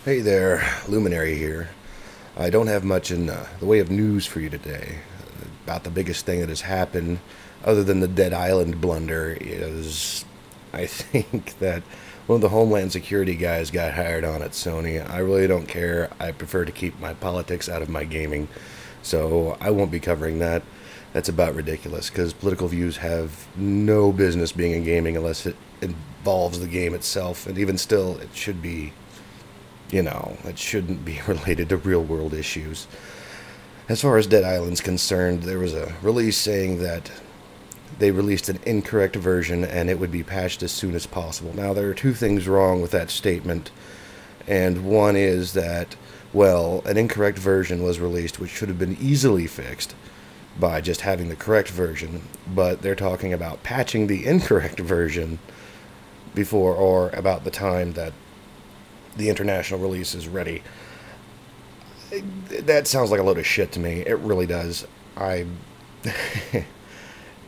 Hey there, Luminary here. I don't have much in the way of news for you today. About the biggest thing that has happened, other than the Dead Island blunder, is I think that one of the Homeland Security guys got hired on at Sony. I really don't care. I prefer to keep my politics out of my gaming, so I won't be covering that. That's about ridiculous because political views have no business being in gaming unless it involves the game itself, and even still, it should be it shouldn't be related to real world issues. As far as Dead Island's concerned, there was a release saying that they released an incorrect version and it would be patched as soon as possible. Now, there are two things wrong with that statement, and one is that, well, an incorrect version was released which should have been easily fixed by just having the correct version, but they're talking about patching the incorrect version before or about the time that the international release is ready. That sounds like a load of shit to me. It really does.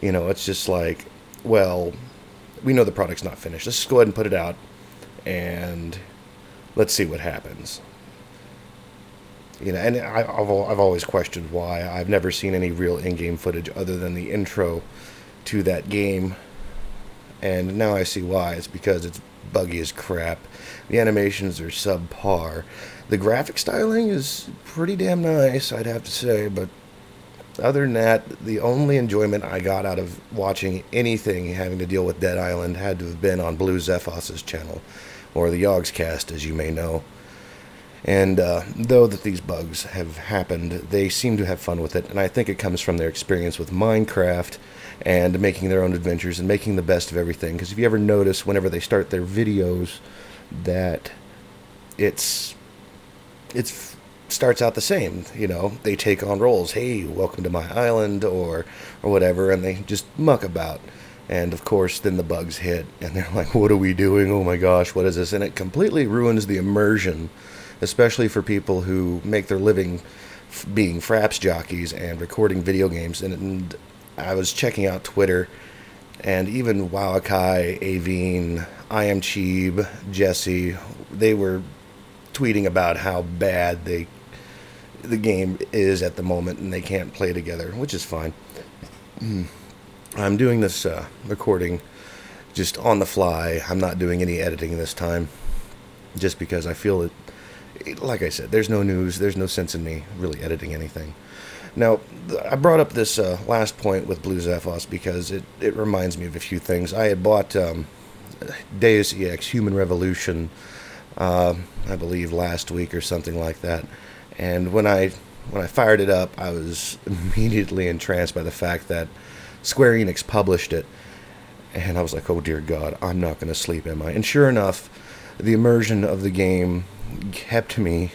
It's just like, well, we know the product's not finished. Let's just go ahead and put it out, and let's see what happens. And I've always questioned why. I've never seen any real in-game footage other than the intro to that game, and now I see why. It's because it's buggy as crap. The animations are subpar. The graphic styling is pretty damn nice, I'd have to say, but other than that, the only enjoyment I got out of watching anything having to deal with Dead Island had to have been on Blue Zephos's channel, or the Yogscast, as you may know. And though that these bugs have happened, they seem to have fun with it, and I think it comes from their experience with Minecraft and making their own adventures and making the best of everything. Because if you ever notice, whenever they start their videos, that it's starts out the same. They take on roles. Hey, welcome to my island, or whatever, and they just muck about. And of course, then the bugs hit, and they're like, "What are we doing? Oh my gosh, what is this?" And it completely ruins the immersion, especially for people who make their living being fraps jockeys and recording video games. And I was checking out Twitter, and even Wawakai, Aveen, I Am Cheeb, Jesse, they were tweeting about how bad the game is at the moment, and they can't play together, which is fine. I'm doing this recording just on the fly. I'm not doing any editing this time, just because I feel it, like I said, there's no news, there's no sense in me really editing anything. Now, I brought up this last point with Blue Zephos because it reminds me of a few things. I had bought Deus Ex Human Revolution, I believe last week or something like that. And when I fired it up, I was immediately entranced by the fact that Square Enix published it. And I was like, oh dear God, I'm not going to sleep, am I? And sure enough, the immersion of the game kept me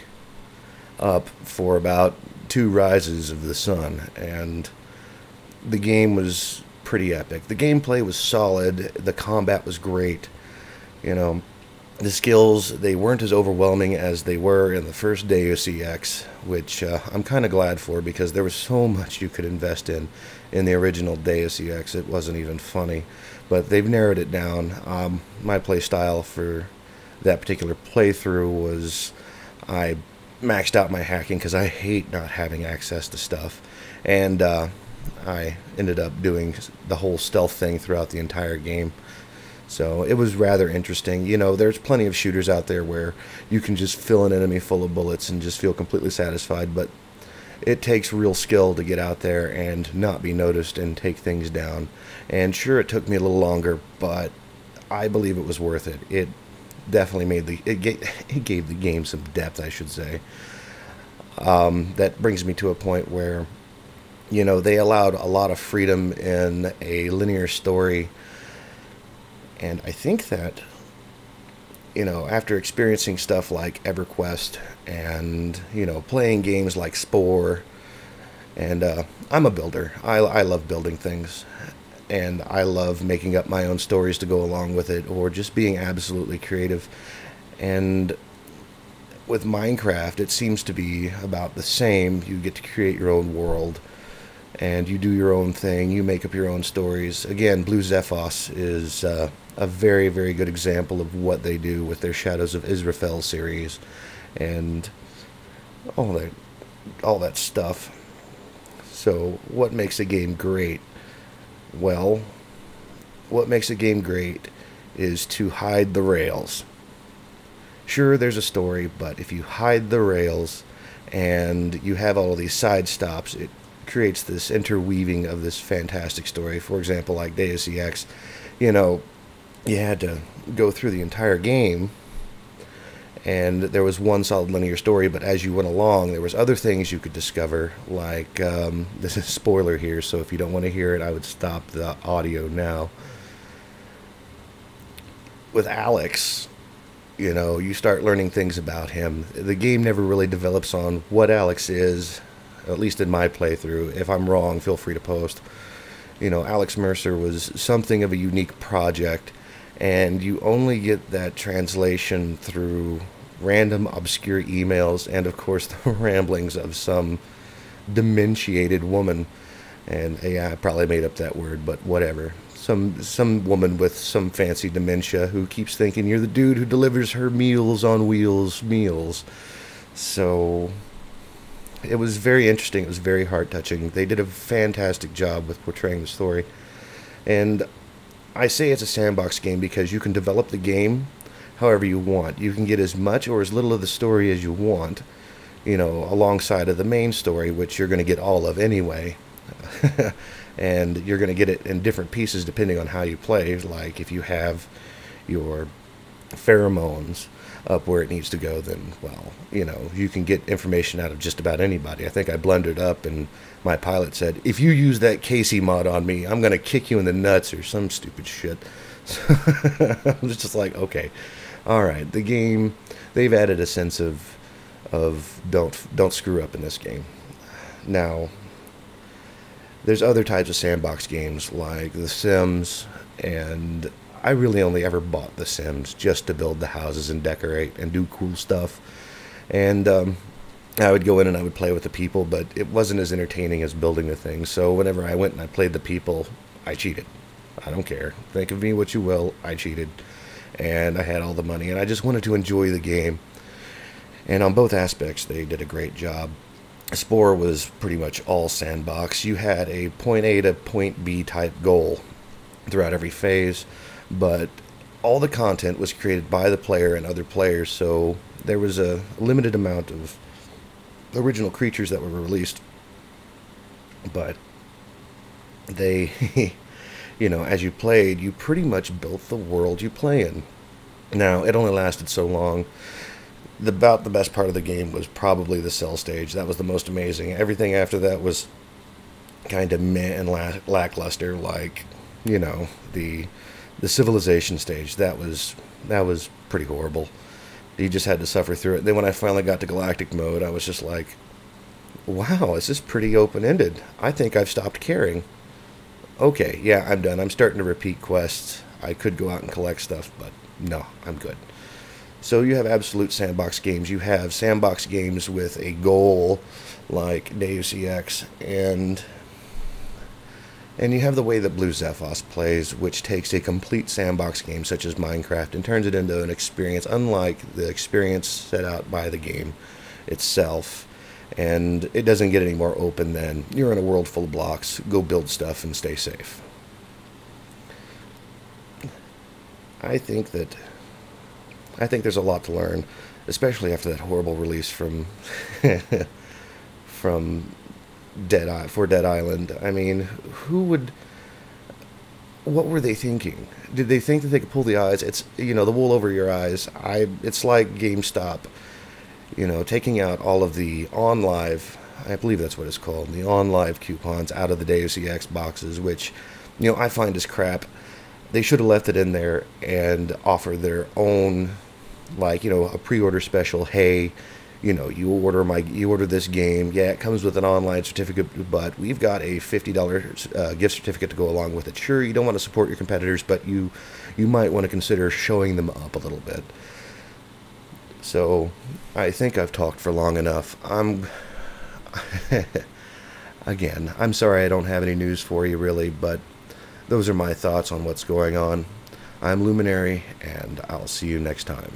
up for about 2 rises of the sun, and the game was pretty epic. The gameplay was solid, the combat was great. The skills, they weren't as overwhelming as they were in the first Deus Ex, which I'm kind of glad for, because there was so much you could invest in the original Deus Ex. It wasn't even funny, but they've narrowed it down. My play style for that particular playthrough was I maxed out my hacking because I hate not having access to stuff, and I ended up doing the whole stealth thing throughout the entire game. So it was rather interesting. There's plenty of shooters out there where you can just fill an enemy full of bullets and just feel completely satisfied, but it takes real skill to get out there and not be noticed and take things down. And sure, it took me a little longer, but I believe it was worth it. It definitely it gave the game some depth, I should say. That brings me to a point where, they allowed a lot of freedom in a linear story. And I think that, after experiencing stuff like EverQuest and, playing games like Spore, and I'm a builder. I love building things, and I love making up my own stories to go along with it, or just being absolutely creative. And with Minecraft, it seems to be about the same. You get to create your own world, and you do your own thing. You make up your own stories. Again, Blue Zephos is a very, very good example of what they do with their Shadows of Israfel series. and all that all that stuff. So, what makes a game great? Well, what makes a game great is to hide the rails. Sure, there's a story, but if you hide the rails and you have all of these side stops, it creates this interweaving of this fantastic story. For example, like Deus Ex, you know, you had to go through the entire game and there was one solid linear story, but as you went along there was other things you could discover, like this is spoiler here, so if you don't want to hear it I would stop the audio now. With Alex, you know, you start learning things about him. The game never really develops on what Alex is, at least in my playthrough. If I'm wrong, feel free to post. You know, Alex Mercer was something of a unique project, and you only get that translation through random obscure emails and of course the ramblings of some dementiated woman. And yeah, I probably made up that word, but whatever. Some woman with some fancy dementia who keeps thinking you're the dude who delivers her meals on wheels meals. So it was very interesting. It was very heart touching. They did a fantastic job with portraying the story. And I say it's a sandbox game because you can develop the game however you want. You can get as much or as little of the story as you want, you know, alongside of the main story, which you're going to get all of anyway. And you're going to get it in different pieces depending on how you play. Like if you have your pheromones up where it needs to go, then, well, you know, you can get information out of just about anybody. I think I blundered up and my pilot said, if you use that Casey mod on me, I'm going to kick you in the nuts or some stupid shit. So I was just like, okay, all right. The game, they've added a sense of don't screw up in this game. Now, there's other types of sandbox games like The Sims, and I really only ever bought The Sims just to build the houses and decorate and do cool stuff. And I would go in and I would play with the people, but it wasn't as entertaining as building the things. So whenever I went and I played the people, I cheated. I don't care. Think of me what you will. I cheated. And I had all the money, and I just wanted to enjoy the game. And on both aspects, they did a great job. Spore was pretty much all sandbox. You had a point A to point B type goal throughout every phase, but all the content was created by the player and other players, so there was a limited amount of original creatures that were released, but they, you know, as you played, you pretty much built the world you play in. Now, it only lasted so long. About the best part of the game was probably the cell stage. That was the most amazing. Everything after that was kind of meh and lackluster, like, you know, the civilization stage. That was pretty horrible. You just had to suffer through it. Then when I finally got to galactic mode, I was just like, wow, this is pretty open-ended. I think I've stopped caring. Okay, yeah, I'm done. I'm starting to repeat quests. I could go out and collect stuff, but no, I'm good. So you have absolute sandbox games. You have sandbox games with a goal, like Deus Ex, and you have the way that Blue Zephos plays, which takes a complete sandbox game such as Minecraft and turns it into an experience unlike the experience set out by the game itself. And it doesn't get any more open than you're in a world full of blocks, go build stuff and stay safe. I think there's a lot to learn, especially after that horrible release from Dead Island. I mean, what were they thinking? Did they think that they could pull the eyes? It's, you know, the wool over your eyes. It's like GameStop, you know, taking out all of the OnLive, I believe that's what it's called, the OnLive coupons out of the Deus Ex boxes, which, you know, I find is crap. They should have left it in there and offered their own, like, you know, a pre-order special. Hey, you know, you order this game. Yeah, it comes with an online certificate, but we've got a $50 gift certificate to go along with it. Sure, you don't want to support your competitors, but you might want to consider showing them up a little bit. So, I think I've talked for long enough. Again, I'm sorry I don't have any news for you, really, but those are my thoughts on what's going on. I'm Luminary, and I'll see you next time.